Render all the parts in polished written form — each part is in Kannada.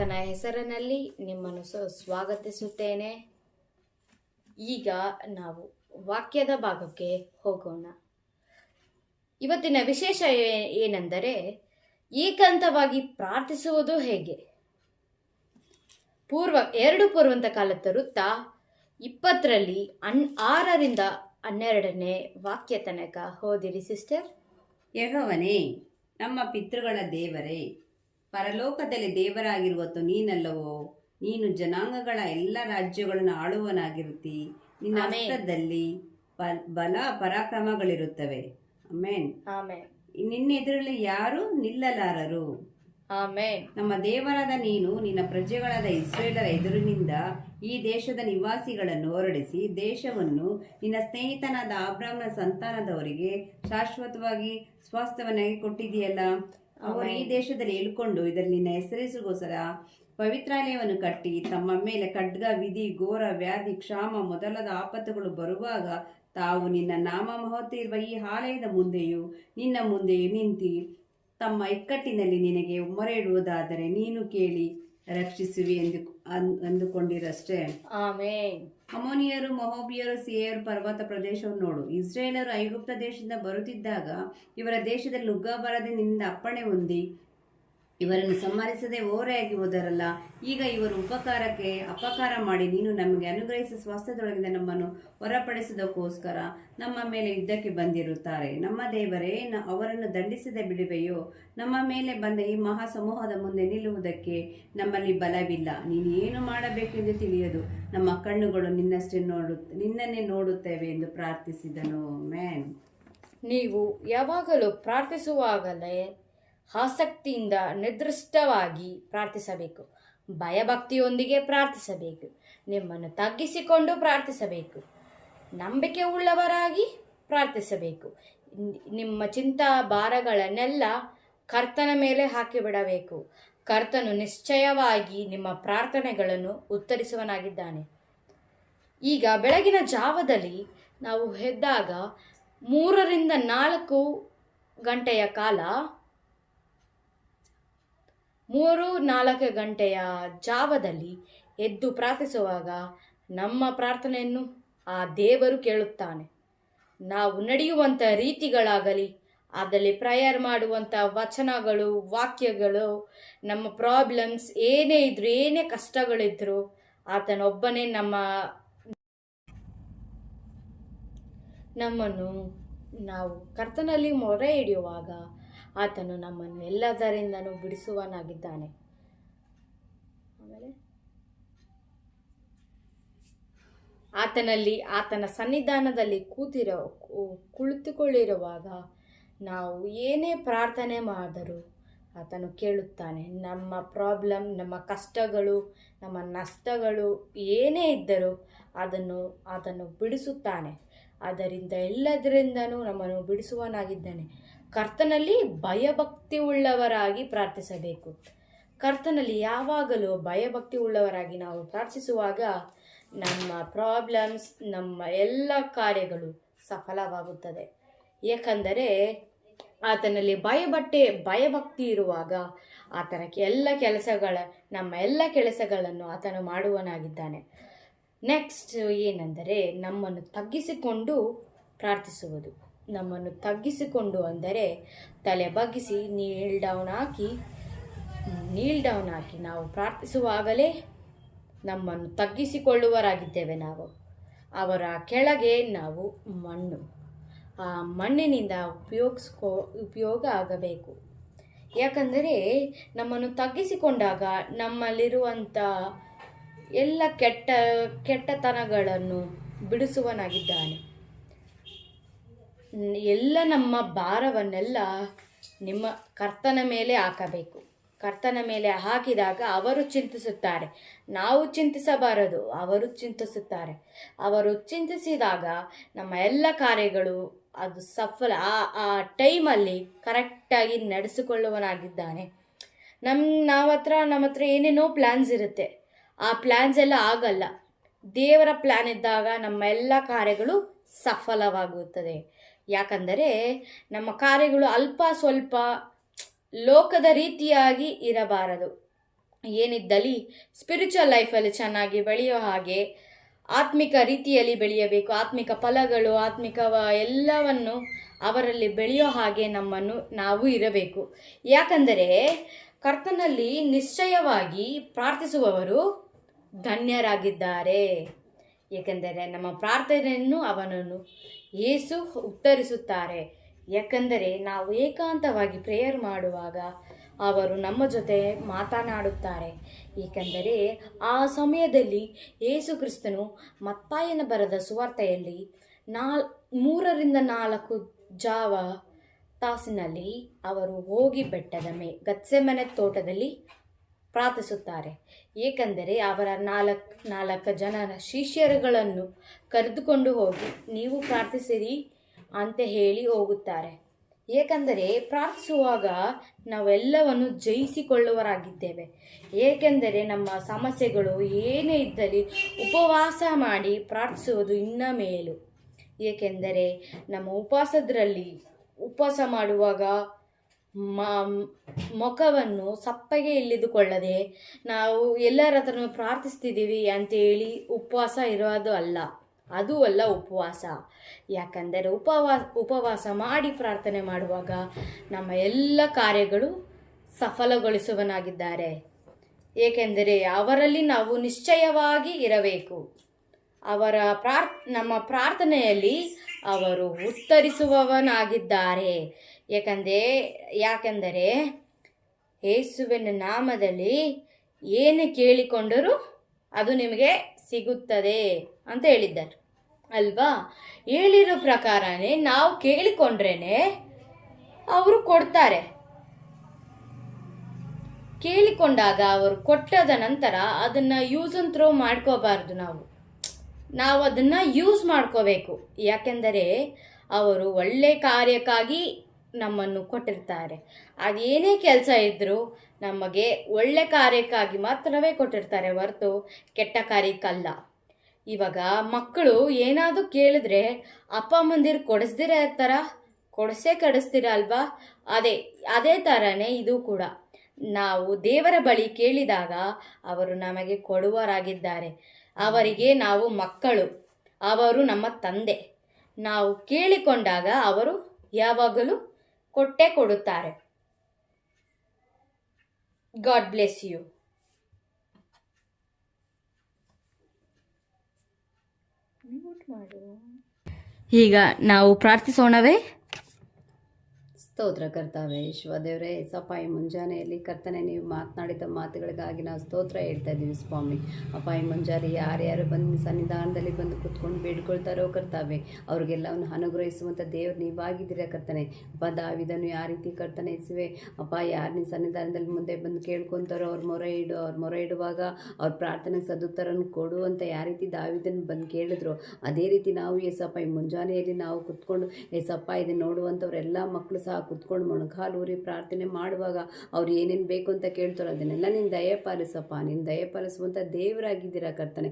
ಕರ್ತನ ಹೆಸರಿನಲ್ಲಿ ನಿಮ್ಮನ್ನು ಸ್ವಾಗತಿಸುತ್ತೇನೆ. ಈಗ ನಾವು ವಾಕ್ಯದ ಭಾಗಕ್ಕೆ ಹೋಗೋಣ. ಇವತ್ತಿನ ವಿಶೇಷ ಏನೆಂದರೆ ಏಕಾಂತವಾಗಿ ಪ್ರಾರ್ಥಿಸುವುದು ಹೇಗೆ. ಪೂರ್ವಂತ ಕಾಲದ ವೃತ್ತ 20 6-12 ವಾಕ್ಯ ತನಕ ಓದಿರಿ ಸಿಸ್ಟರ್. ಯೆಹೋವನೇ, ನಮ್ಮ ಪಿತೃಗಳ ದೇವರೇ, ಪರಲೋಕದಲ್ಲಿ ದೇವರಾಗಿರುವತ್ತು ನೀನಲ್ಲವೋ? ನೀನು ಜನಾಂಗಗಳ ಎಲ್ಲ ರಾಜ್ಯಗಳನ್ನು ಆಳುವನಾಗಿರುತ್ತಿ. ನಿನ್ನ ಹಸ್ತದಲ್ಲಿ ಬಲ ಪರಾಕ್ರಮಗಳಿರುತ್ತವೆ. ಆಮೆನ್. ಆಮೆನ್. ನಿನ್ನ ಎದುರಲ್ಲಿ ಯಾರು ನಿಲ್ಲಲಾರರು. ಆಮೆನ್. ನಮ್ಮ ದೇವರಾದ ನೀನು ನಿನ್ನ ಪ್ರಜೆಗಳಾದ ಇಸ್ರೇಲರ ಎದುರಿನಿಂದ ಈ ದೇಶದ ನಿವಾಸಿಗಳನ್ನು ಹೊರಡಿಸಿ ದೇಶವನ್ನು ನಿನ್ನ ಸ್ನೇಹಿತನಾದ ಅಬ್ರಾಮನ ಸಂತಾನದವರಿಗೆ ಶಾಶ್ವತವಾಗಿ ಸ್ವಾಸ್ಥ್ಯವನ್ನಾಗಿ ಕೊಟ್ಟಿದೆಯಲ್ಲ. ಅವರು ಈ ದೇಶದಲ್ಲಿ ಇಳ್ಕೊಂಡು ಇದರಲ್ಲಿ ನಿನ್ನ ಹೆಸರಿಸಿಗೋಸ್ಕರ ಪವಿತ್ರಾಲಯವನ್ನು ಕಟ್ಟಿ ತಮ್ಮ ಮೇಲೆ ಖಡ್ಗ, ವಿಧಿ, ಘೋರ, ವ್ಯಾಧಿ, ಕ್ಷಾಮ ಮೊದಲಾದ ಆಪತ್ತುಗಳು ಬರುವಾಗ ತಾವು ನಿನ್ನ ನಾಮ ಮಹತ್ವ ಇರುವ ಈ ಆಲಯದ ಮುಂದೆಯೂ ನಿನ್ನ ಮುಂದೆಯೂ ನಿಂತು ತಮ್ಮ ಇಕ್ಕಟ್ಟಿನಲ್ಲಿ ನಿನಗೆ ಮೊರೆ ಇಡುವುದಾದರೆ ನೀನು ಕೇಳಿ ರಕ್ಷಿಸುವಿ ಅಂದುಕೊಂಡಿರಷ್ಟೇ. ಆಮೆನ್. ಅಮೋನಿಯರು, ಮೊಹೋಬಿಯರು, ಸೇಯರ್ ಪರ್ವತ ಪ್ರದೇಶವನ್ನು ನೋಡು. ಇಸ್ರೇಲರು ಐಗುಪ್ತ ದೇಶದಿಂದ ಬರುತ್ತಿದ್ದಾಗ ಇವರ ದೇಶದಲ್ಲಿ ನುಗ್ಗಬಾರದೆ ನಿನ್ನಿಂದ ಅಪ್ಪಣೆ ಹೊಂದಿ ಇವರನ್ನು ಸಂಹರಿಸದೆ ಓರೆಯಾಗಿ ಹೋದರಲ್ಲ. ಈಗ ಇವರು ಅಪಕಾರ ಮಾಡಿ ನೀನು ನಮಗೆ ಅನುಗ್ರಹಿಸಿದ ಸ್ವಾಸ್ಥ್ಯದೊಳಗಿಂದ ನಮ್ಮನ್ನು ಹೊರಪಡಿಸುವುದಕ್ಕೋಸ್ಕರ ನಮ್ಮ ಮೇಲೆ ಯುದ್ಧಕ್ಕೆ ಬಂದಿರುತ್ತಾರೆ. ನಮ್ಮ ದೇವರೇ, ಅವರನ್ನು ದಂಡಿಸದೆ ಬಿಡುವೆಯೋ? ನಮ್ಮ ಮೇಲೆ ಬಂದ ಈ ಮಹಾ ಸಮೂಹದ ಮುಂದೆ ನಿಲ್ಲುವುದಕ್ಕೆ ನಮ್ಮಲ್ಲಿ ಬಲವಿಲ್ಲ. ನೀನು ಏನು ಮಾಡಬೇಕೆಂದು ತಿಳಿಯದು. ನಮ್ಮ ಕಣ್ಣುಗಳು ನಿನ್ನನ್ನೇ ನೋಡುತ್ತೇವೆ ಎಂದು ಪ್ರಾರ್ಥಿಸಿದನು. ಮ್ಯಾನ್. ನೀವು ಯಾವಾಗಲೂ ಪ್ರಾರ್ಥಿಸುವಾಗಲೇ ಆಸಕ್ತಿಯಿಂದ ನಿರ್ದಿಷ್ಟವಾಗಿ ಪ್ರಾರ್ಥಿಸಬೇಕು. ಭಯಭಕ್ತಿಯೊಂದಿಗೆ ಪ್ರಾರ್ಥಿಸಬೇಕು. ನಿಮ್ಮನ್ನು ತಗ್ಗಿಸಿಕೊಂಡು ಪ್ರಾರ್ಥಿಸಬೇಕು. ನಂಬಿಕೆ ಉಳ್ಳವರಾಗಿ ಪ್ರಾರ್ಥಿಸಬೇಕು. ನಿಮ್ಮ ಚಿಂತಾ ಭಾರಗಳನ್ನೆಲ್ಲ ಕರ್ತನ ಮೇಲೆ ಹಾಕಿಬಿಡಬೇಕು. ಕರ್ತನು ನಿಶ್ಚಯವಾಗಿ ನಿಮ್ಮ ಪ್ರಾರ್ಥನೆಗಳನ್ನು ಉತ್ತರಿಸುವನಾಗಿದ್ದಾನೆ. ಈಗ ಬೆಳಗಿನ ಜಾವದಲ್ಲಿ ನಾವು ಎದ್ದಾಗ 3-4 ಗಂಟೆಯ ಕಾಲ 3-4 ಗಂಟೆಯ ಜಾವದಲ್ಲಿ ಎದ್ದು ಪ್ರಾರ್ಥಿಸುವಾಗ ನಮ್ಮ ಪ್ರಾರ್ಥನೆಯನ್ನು ಆ ದೇವರು ಕೇಳುತ್ತಾನೆ. ನಾವು ನಡೆಯುವಂಥ ರೀತಿಗಳಾಗಲಿ, ಅದರಲ್ಲಿ ಪ್ರೇಯರ್ ಮಾಡುವಂಥ ವಚನಗಳು, ವಾಕ್ಯಗಳು, ನಮ್ಮ ಪ್ರಾಬ್ಲಮ್ಸ್ ಏನೇ ಇದ್ರು, ಏನೇ ಕಷ್ಟಗಳಿದ್ರು, ಆತನೊಬ್ಬನೇ ನಮ್ಮನ್ನು ನಾವು ಕರ್ತನಲ್ಲಿ ಮೊರೆ ಹಿಡಿಯುವಾಗ ಆತನು ನಮ್ಮನ್ನು ಎಲ್ಲದರಿಂದನೂ ಬಿಡಿಸುವನಾಗಿದ್ದಾನೆ. ಆಮೇಲೆ ಆತನ ಸನ್ನಿಧಾನದಲ್ಲಿ ಕುಳಿತುಕೊಳ್ಳಿರುವಾಗ ನಾವು ಏನೇ ಪ್ರಾರ್ಥನೆ ಮಾಡಿದರೂ ಆತನು ಕೇಳುತ್ತಾನೆ. ನಮ್ಮ ಪ್ರಾಬ್ಲಮ್, ನಮ್ಮ ಕಷ್ಟಗಳು, ನಮ್ಮ ನಷ್ಟಗಳು ಏನೇ ಇದ್ದರೂ ಆತನು ಬಿಡಿಸುತ್ತಾನೆ. ಅದರಿಂದ ಎಲ್ಲದರಿಂದನೂ ನಮ್ಮನ್ನು ಬಿಡಿಸುವನಾಗಿದ್ದಾನೆ. ಕರ್ತನಲ್ಲಿ ಭಯಭಕ್ತಿ ಉಳ್ಳವರಾಗಿ ಪ್ರಾರ್ಥಿಸಬೇಕು. ಕರ್ತನಲ್ಲಿ ಯಾವಾಗಲೂ ಭಯಭಕ್ತಿ ಉಳ್ಳವರಾಗಿ ನಾವು ಪ್ರಾರ್ಥಿಸುವಾಗ ನಮ್ಮ ಪ್ರಾಬ್ಲಮ್ಸ್, ನಮ್ಮ ಎಲ್ಲ ಕಾರ್ಯಗಳು ಸಫಲವಾಗುತ್ತದೆ. ಏಕೆಂದರೆ ಆತನಲ್ಲಿ ಭಯಭಕ್ತಿ ಇರುವಾಗ ಆತನ ನಮ್ಮ ಎಲ್ಲ ಕೆಲಸಗಳನ್ನು ಆತನು ಮಾಡುವನಾಗಿದ್ದಾನೆ. ನೆಕ್ಸ್ಟ್ ಏನೆಂದರೆ ನಮ್ಮನ್ನು ತಗ್ಗಿಸಿಕೊಂಡು ಪ್ರಾರ್ಥಿಸುವುದು. ನಮ್ಮನ್ನು ತಗ್ಗಿಸಿಕೊಂಡು ಅಂದರೆ ತಲೆ ಬಗ್ಗಿಸಿ ನೀಲ್ ಡೌನ್ ಹಾಕಿ ನಾವು ಪ್ರಾರ್ಥಿಸುವಾಗಲೇ ನಮ್ಮನ್ನು ತಗ್ಗಿಸಿಕೊಳ್ಳುವರಾಗಿದ್ದೇವೆ. ನಾವು ಅವರ ಕೆಳಗೆ ನಾವು ಮಣ್ಣು, ಆ ಮಣ್ಣಿನಿಂದ ಉಪಯೋಗ ಆಗಬೇಕು. ಯಾಕಂದರೆ ನಮ್ಮನ್ನು ತಗ್ಗಿಸಿಕೊಂಡಾಗ ನಮ್ಮಲ್ಲಿರುವಂಥ ಎಲ್ಲ ಕೆಟ್ಟತನಗಳನ್ನು ಬಿಡಿಸುವನಾಗಿದ್ದಾನೆ. ಎಲ್ಲ ನಮ್ಮ ಭಾರವನ್ನೆಲ್ಲ ನಿಮ್ಮ ಕರ್ತನ ಮೇಲೆ ಹಾಕಬೇಕು. ಕರ್ತನ ಮೇಲೆ ಹಾಕಿದಾಗ ಅವರು ಚಿಂತಿಸುತ್ತಾರೆ. ನಾವು ಚಿಂತಿಸಬಾರದು, ಅವರು ಚಿಂತಿಸುತ್ತಾರೆ. ಅವರು ಚಿಂತಿಸಿದಾಗ ನಮ್ಮ ಎಲ್ಲ ಕಾರ್ಯಗಳು ಅದು ಸಫಲ, ಆ ಟೈಮಲ್ಲಿ ಕರೆಕ್ಟಾಗಿ ನಡೆಸಿಕೊಳ್ಳುವನಾಗಿದ್ದಾನೆ. ನಮ್ಮ ಹತ್ರ ಏನೇನೋ ಪ್ಲ್ಯಾನ್ಸ್ ಇರುತ್ತೆ. ಆ ಪ್ಲ್ಯಾನ್ಸ್ ಎಲ್ಲ ಆಗಲ್ಲ. ದೇವರ ಪ್ಲ್ಯಾನ್ ಇದ್ದಾಗ ನಮ್ಮ ಎಲ್ಲ ಕಾರ್ಯಗಳು ಸಫಲವಾಗುತ್ತದೆ. ಯಾಕಂದರೆ ನಮ್ಮ ಕಾರ್ಯಗಳು ಅಲ್ಪ ಸ್ವಲ್ಪ ಲೋಕದ ರೀತಿಯಾಗಿ ಇರಬಾರದು. ಏನಿದ್ದಲ್ಲಿ ಸ್ಪಿರಿಚುವಲ್ ಲೈಫಲ್ಲಿ ಚೆನ್ನಾಗಿ ಬೆಳೆಯೋ ಹಾಗೆ ಆತ್ಮಿಕ ರೀತಿಯಲ್ಲಿ ಬೆಳೆಯಬೇಕು. ಆತ್ಮಿಕ ಫಲಗಳು, ಎಲ್ಲವನ್ನು ಅವರಲ್ಲಿ ಬೆಳೆಯೋ ಹಾಗೆ ನಾವು ಇರಬೇಕು. ಯಾಕಂದರೆ ಕರ್ತನಲ್ಲಿ ನಿಶ್ಚಯವಾಗಿ ಪ್ರಾರ್ಥಿಸುವವರು ಧನ್ಯರಾಗಿದ್ದಾರೆ. ಏಕೆಂದರೆ ನಮ್ಮ ಪ್ರಾರ್ಥನೆಯನ್ನು ಅವನನ್ನು ಯೇಸು ಉತ್ತರಿಸುತ್ತಾರೆ. ಯಾಕಂದರೆ ನಾವು ಏಕಾಂತವಾಗಿ ಪ್ರೇಯರ್ ಮಾಡುವಾಗ ಅವರು ನಮ್ಮ ಜೊತೆ ಮಾತನಾಡುತ್ತಾರೆ. ಏಕೆಂದರೆ ಆ ಸಮಯದಲ್ಲಿ ಯೇಸು ಕ್ರಿಸ್ತನು ಮತ್ತಾಯನ ಬರೆದ ಸುವಾರ್ತೆಯಲ್ಲಿ 3-4 ಜಾವ ತಾಸಿನಲ್ಲಿ ಅವರು ಹೋಗಿ ಬೆಟ್ಟದ ಗತ್ಸೆಮನೆ ತೋಟದಲ್ಲಿ ಪ್ರಾರ್ಥಿಸುತ್ತಾರೆ. ಏಕೆಂದರೆ ಅವರ 4 ಜನರ ಶಿಷ್ಯರುಗಳನ್ನು ಕರೆದುಕೊಂಡು ಹೋಗಿ ನೀವು ಪ್ರಾರ್ಥಿಸಿರಿ ಅಂತ ಹೇಳಿ ಹೋಗುತ್ತಾರೆ. ಏಕೆಂದರೆ ಪ್ರಾರ್ಥಿಸುವಾಗ ನಾವೆಲ್ಲವನ್ನು ಜಯಿಸಿಕೊಳ್ಳುವರಾಗಿದ್ದೇವೆ. ಏಕೆಂದರೆ ನಮ್ಮ ಸಮಸ್ಯೆಗಳು ಏನೇ ಇದ್ದಲ್ಲಿ ಉಪವಾಸ ಮಾಡಿ ಪ್ರಾರ್ಥಿಸುವುದು ಇನ್ನ ಮೇಲು. ಏಕೆಂದರೆ ನಮ್ಮ ಉಪವಾಸ ಮಾಡುವಾಗ ಮುಖವನ್ನು ಸಪ್ಪಗೆ ಇಳಿದುಕೊಳ್ಳದೆ ನಾವು ಎಲ್ಲರ ಹತ್ರನೂ ಪ್ರಾರ್ಥಿಸ್ತಿದ್ದೀವಿ ಅಂತೇಳಿ ಉಪವಾಸ ಇರೋದು ಅಲ್ಲ, ಅದು ಅಲ್ಲ ಉಪವಾಸ. ಯಾಕಂದರೆ ಉಪವಾಸ ಮಾಡಿ ಪ್ರಾರ್ಥನೆ ಮಾಡುವಾಗ ನಮ್ಮ ಎಲ್ಲ ಕಾರ್ಯಗಳು ಸಫಲಗೊಳಿಸುವನಾಗಿದ್ದಾರೆ. ಏಕೆಂದರೆ ಅವರಲ್ಲಿ ನಾವು ನಿಶ್ಚಯವಾಗಿ ಇರಬೇಕು. ನಮ್ಮ ಪ್ರಾರ್ಥನೆಯಲ್ಲಿ ಅವರು ಉತ್ತರಿಸುವವನಾಗಿದ್ದಾರೆ. ಯಾಕೆಂದರೆ ಯೇಸುವಿನ ನಾಮದಲ್ಲಿ ಏನು ಕೇಳಿಕೊಂಡರೂ ಅದು ನಿಮಗೆ ಸಿಗುತ್ತದೆ ಅಂತ ಹೇಳಿದ್ದಾರೆ ಅಲ್ವಾ. ಹೇಳಿರೋ ಪ್ರಕಾರನೇ ನಾವು ಕೇಳಿಕೊಂಡ್ರೇನೆ ಅವರು ಕೊಡ್ತಾರೆ. ಕೇಳಿಕೊಂಡಾಗ ಅವರು ಕೊಟ್ಟದ ನಂತರ ಅದನ್ನು ಯೂಸ್ ಅಂಡ್ ಥ್ರೋ ಮಾಡ್ಕೋಬಾರ್ದು. ನಾವು ಅದನ್ನು ಯೂಸ್ ಮಾಡ್ಕೋಬೇಕು. ಯಾಕೆಂದರೆ ಅವರು ಒಳ್ಳೆ ಕಾರ್ಯಕ್ಕಾಗಿ ನಮ್ಮನ್ನು ಕೊಟ್ಟಿರ್ತಾರೆ. ಅದೇನೇ ಕೆಲಸ ಇದ್ದರೂ ನಮಗೆ ಒಳ್ಳೆ ಕಾರ್ಯಕ್ಕಾಗಿ ಮಾತ್ರವೇ ಕೊಟ್ಟಿರ್ತಾರೆ, ಹೊರತು ಕೆಟ್ಟ ಕಾರ್ಯಕ್ಕಲ್ಲ. ಇವಾಗ ಮಕ್ಕಳು ಏನಾದರೂ ಕೇಳಿದ್ರೆ ಅಪ್ಪ ಅಮ್ಮಂದಿರು ಕೊಡಿಸ್ತೀರ ಅಲ್ವಾ. ಅದೇ ಥರನೇ ಇದು ಕೂಡ. ನಾವು ದೇವರ ಬಳಿ ಕೇಳಿದಾಗ ಅವರು ನಮಗೆ ಕೊಡುವರಾಗಿದ್ದಾರೆ. ಅವರಿಗೆ ನಾವು ಮಕ್ಕಳು, ಅವರು ನಮ್ಮ ತಂದೆ. ನಾವು ಕೇಳಿಕೊಂಡಾಗ ಅವರು ಯಾವಾಗಲೂ ಕೊಟ್ಟೇ ಕೊಡುತ್ತಾರೆ. God bless you. ಈಗ ನಾವು ಪ್ರಾರ್ಥಿಸೋಣವೇ? ಸ್ತೋತ್ರ ಕರ್ತಾವೆ ದೇವರೇ, ಸಪಾಯಿ ಮುಂಜಾನೆಯಲ್ಲಿ ಕರ್ತನೆ ನೀವು ಮಾತನಾಡಿದ ಮಾತುಗಳಿಗಾಗಿ ನಾವು ಸ್ತೋತ್ರ ಹೇಳ್ತಾ ಇದ್ದೀವಿ ಸ್ವಾಮಿ. ಅಪಾಯಿ ಮುಂಜಾನೆ ಯಾರ್ಯಾರು ಬಂದು ಸನ್ನಿಧಾನದಲ್ಲಿ ಬಂದು ಕುತ್ಕೊಂಡು ಬೇಡ್ಕೊಳ್ತಾರೋ ಕರ್ತಾವೆ, ಅವ್ರಿಗೆಲ್ಲವನ್ನು ಅನುಗ್ರಹಿಸುವಂಥ ದೇವ್ರು ನೀವಾಗಿದ್ದೀರಾ ಕರ್ತನೆ. ದಾವಿದನು ಯಾವ ರೀತಿ ಕರ್ತನೆ ಇಸುವೆ ಯಾರು ನಿಮ್ಮ ಸನ್ನಿಧಾನದಲ್ಲಿ ಮುಂದೆ ಬಂದು ಕೇಳ್ಕೊತಾರೋ ಅವ್ರ ಮೊರೆ ಇಡುವಾಗ ಅವ್ರ ಪ್ರಾರ್ಥನೆಗೆ ಸದುತ್ತರನ್ನು ಕೊಡು ಅಂತ ಯಾವ ರೀತಿ ದಾವಿದನು ಬಂದು ಕೇಳಿದ್ರು, ಅದೇ ರೀತಿ ನಾವು ಈ ಮುಂಜಾನೆಯಲ್ಲಿ ನಾವು ಕುತ್ಕೊಂಡು ಇದನ್ನು ನೋಡುವಂಥವ್ರೆಲ್ಲ ಮಕ್ಕಳು ಸಹ ಕುತ್ಕೊಂಡು ಮೊಣಕಾಲೂರಿ ಪ್ರಾರ್ಥನೆ ಮಾಡುವಾಗ ಅವ್ರು ಏನೇನು ಬೇಕು ಅಂತ ಕೇಳ್ತಾರೋ ಅದನ್ನೆಲ್ಲ ನೀನು ದಯಪಾಲಿಸಪ್ಪ. ನೀನು ದಯಪಾಲಿಸುವಂಥ ದೇವರಾಗಿದ್ದೀರಾ ಕರ್ತನೆ.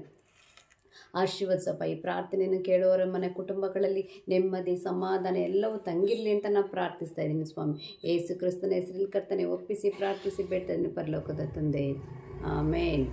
ಆಶೀರ್ವದಿಸಪ್ಪ. ಈ ಪ್ರಾರ್ಥನೆಯನ್ನು ಕೇಳುವವರ ಮನೆ ಕುಟುಂಬಗಳಲ್ಲಿ ನೆಮ್ಮದಿ ಸಮಾಧಾನ ಎಲ್ಲವೂ ತಂಗಿರಲಿ ಅಂತ ನಾನು ಪ್ರಾರ್ಥಿಸ್ತಾ ಇದ್ದೀನಿ ಸ್ವಾಮಿ. ಯೇಸು ಕ್ರಿಸ್ತನ ಹೆಸರಲ್ಲಿ ಕರ್ತನೆ ಒಪ್ಪಿಸಿ ಪ್ರಾರ್ಥಿಸಿ ಬೇಡ್ತಾ ಇದ್ದೀನಿ ಪರಲೋಕದ ತಂದೆ. ಆಮೇನ್.